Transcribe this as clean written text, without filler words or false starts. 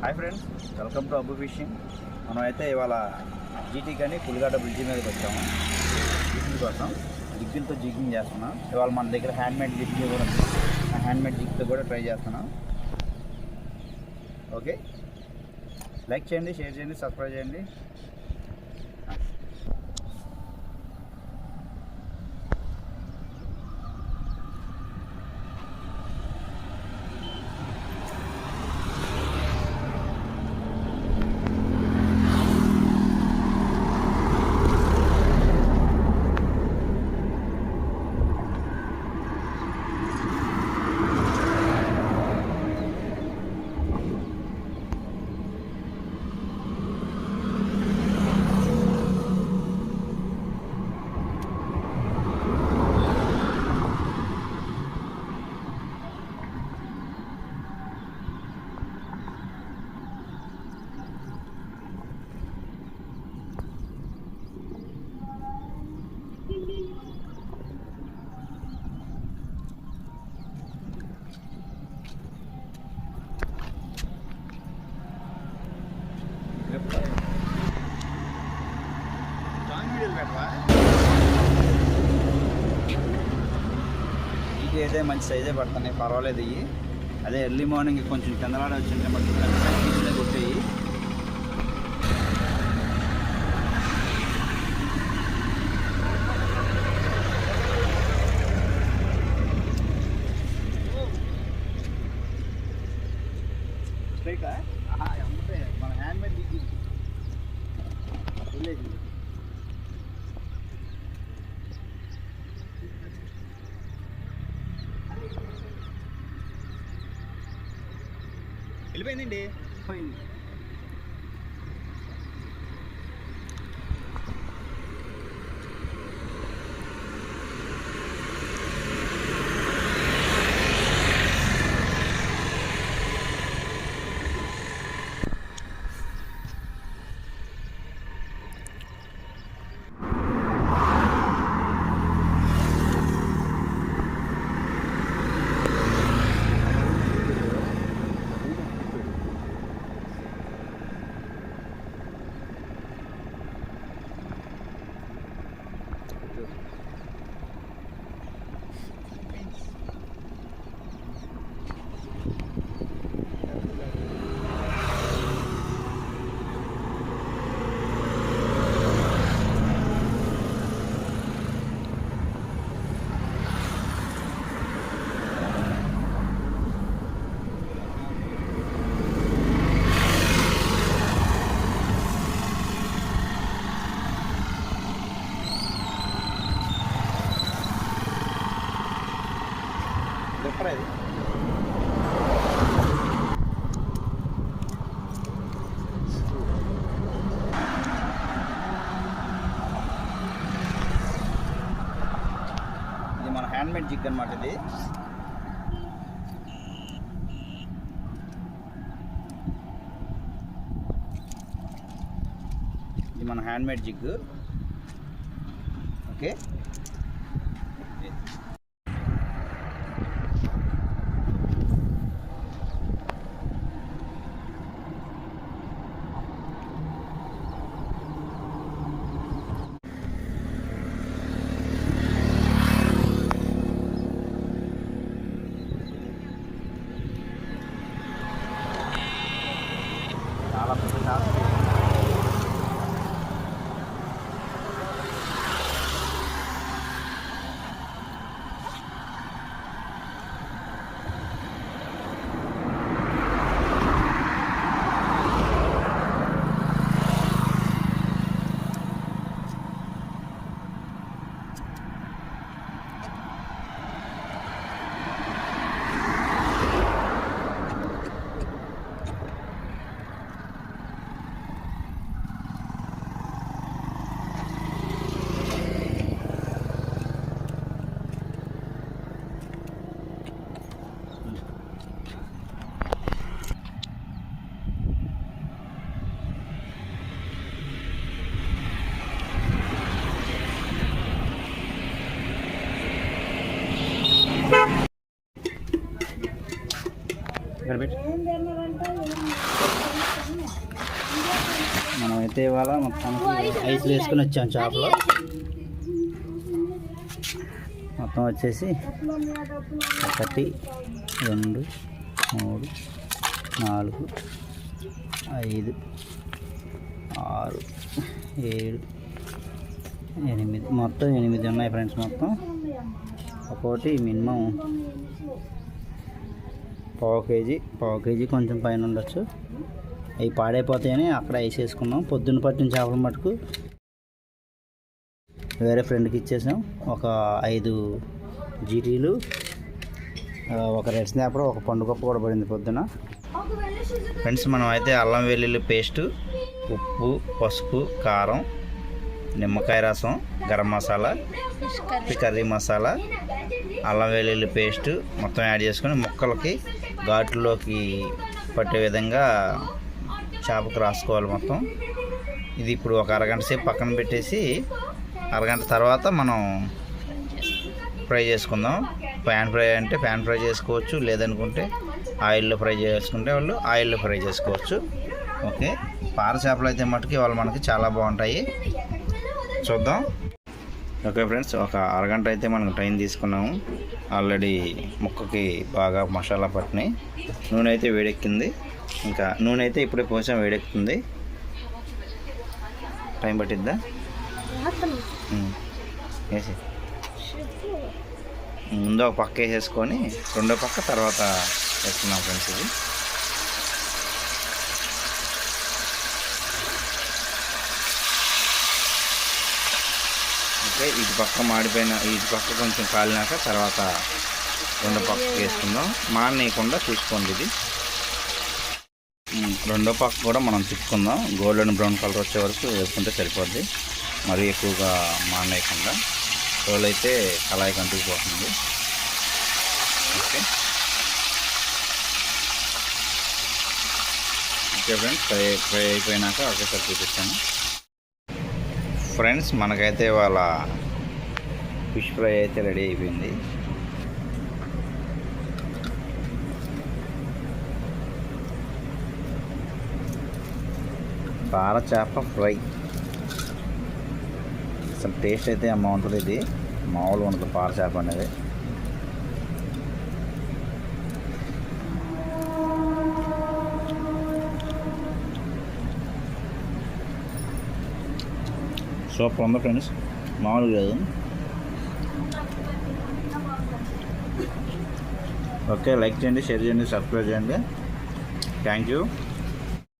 Hi friends, welcome to Abbu fishing. మనం అయితే ఇవాళ జీటీ కానీ పులిగడ్డ బ్రిడ్జి మీదకి వచ్చాము. జిగ్గింగ్ కోసం జిగ్గులతో జిగ్గింగ్ చేస్తున్నాం. ఇవాళ మన దగ్గర హ్యాండ్మేడ్ జిగ్గింగ్ కూడా ఉంది. ఆ హ్యాండ్మేడ్ జిగ్తో కూడా ట్రై చేస్తున్నాం. ఓకే, లైక్ చేయండి, షేర్ చేయండి, సబ్స్క్రైబ్ చేయండి. ఇది అయితే మంచి సైజే పడుతున్నాయి, పర్వాలేదు. ఇవి అదే ఎర్లీ మార్నింగ్ కొంచెం కిందలాడ వచ్చింటే మళ్ళీ కొట్టేయి. మన హ్యాండ్మేడ్ విలేజ్ వెళ్ళిపోయిందండి. పోయింది. ఇది మన హ్యాండ్మేడ్ జిగ్ అన్నమాట. ఇది మన హ్యాండ్మేడ్ జిగ్. ఓకే, చాలా పెద్ద టాస్క్. ఇక్కడ పెట్టి మనమైతే ఇవాళ మొత్తానికి ఐస్లో వేసుకొని వచ్చాం చేపలు. మొత్తం వచ్చేసి 1 2 3 4 5 6 7 8 మొత్తం 8 ఉన్నాయి ఫ్రెండ్స్. మొత్తం ఒక్కోటి మినిమం పావు కేజీ కొంచెం పైన ఉండొచ్చు. అవి పాడైపోతాయని అక్కడ వేసేసుకున్నాం. పొద్దున్న పట్టిన చేపల మటుకు వేరే ఫ్రెండ్కి ఇచ్చేసాం. ఒక 5 జీటీలు, ఒక రెడ్ స్నాపర్, ఒక పండుగప్ప కూడా పడింది పొద్దున. ఫ్రెండ్స్ మనం అయితే అల్లం వెల్లుల్లి పేస్టు, ఉప్పు, పసుపు, కారం, నిమ్మకాయ రసం, గరం మసాలా, కర్రీ మసాలా, అల్లం వెల్లుల్లి పేస్టు మొత్తం యాడ్ చేసుకొని ముక్కలకి ఘాట్లోకి పట్టే విధంగా చేపకు రాసుకోవాలి మొత్తం. ఇది ఇప్పుడు ఒక అరగంట సేపు పక్కన పెట్టేసి అరగంట తర్వాత మనం ఫ్రై చేసుకుందాం. ప్యాన్ ఫ్రై అంటే ప్యాన్ ఫ్రై చేసుకోవచ్చు, లేదనుకుంటే ఆయిల్లో ఫ్రై చేసుకుంటే వాళ్ళు ఆయిల్లో ఫ్రై చేసుకోవచ్చు. ఓకే, పార చేపలు అయితే మటుకి వాళ్ళు మనకి చాలా బాగుంటాయి. చూద్దాం. ఓకే ఫ్రెండ్స్, ఒక అరగంట అయితే మనం టైం తీసుకున్నాము. ఆల్రెడీ ముక్కకి బాగా మసాలా పట్టినాయి. నూనె అయితే వేడెక్కింది. ఇంకా నూనె అయితే ఇప్పుడే కొంచెం వేడెక్కుతుంది. టైం పట్టిద్దా? వేసి ముందు ఒక పక్క వేసేసుకొని రెండో పక్క తర్వాత వేసుకున్నాం ఫ్రెండ్స్. ఇది ఓకే, ఇటు పక్క మాడిపోయిన, ఇటు పక్క కొంచెం కాలినాక తర్వాత రెండో పక్కకి వేసుకుందాం. మానేయకుండా చూసుకోండి. ఇది రెండో పక్క కూడా మనం తిప్పుకుందాం. గోల్డెన్ బ్రౌన్ కలర్ వచ్చే వరకు వేసుకుంటే సరిపోద్ది. మరీ ఎక్కువగా మానేయకుండా. రోల్ అయితే కళాయికి అంటుకుపోతుంది. ఓకే ఓకే ఫ్రెండ్స్, ఫ్రై అయిపోయినాక ఒకేసారి చూపిస్తాను. ఫ్రెండ్స్ మనకైతే ఇవాళ ఫిష్ ఫ్రై అయితే రెడీ అయిపోయింది. పార చేప ఫ్రై అసలు టేస్ట్ అయితే అమ్మ ఉంటుంది. ఇది మామూలుగా ఉంటుంది పార చేప అనేది. సూపర్ ఉంది ఫ్రెండ్స్, మామూలుగా లేదు. ఓకే, లైక్ చేయండి, షేర్ చేయండి, సబ్స్క్రైబ్ చేయండి. Thank you.